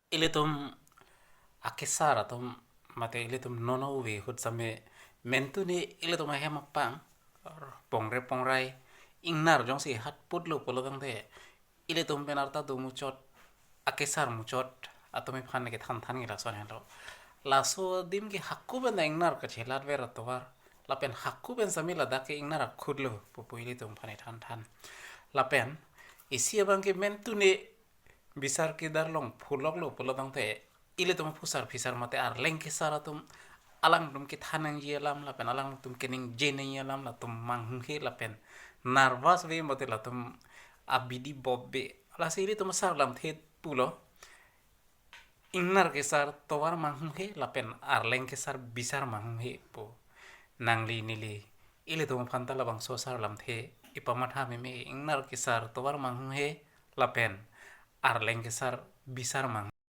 Ilitum akisar atum mate ilitum nono we hut same mentuni ilitum hemapang pongre pongrai ingnar jong si hat putlo polodang te ilitum penarta du muchot akisar muchot atome phan ke than than ngira son helo laso dim ki hakku ben ingnar ka chelat ver atwar lapen hakku ben samila dake ingnar khudlo pupuili tum phane than than lapen isi abang ke mentuni bisar ki darlong phulok lo polodang te ile tum pusar fisar mate ar lengke sara tum alang tum ki thanang ye lam la pen alang tum kening jene ye lam la tum mang he la pen nervous ve mate la tum abidi bobbe la se ile tum sar lam the pulo ingnar ke sar towar mang he la pen ar lengke sar bisar mang he po nangli nili ile tum phanta la bang so sar lam the ipamatha me ingnar ke sar towar mang he la pen ar lengke sar bisar mang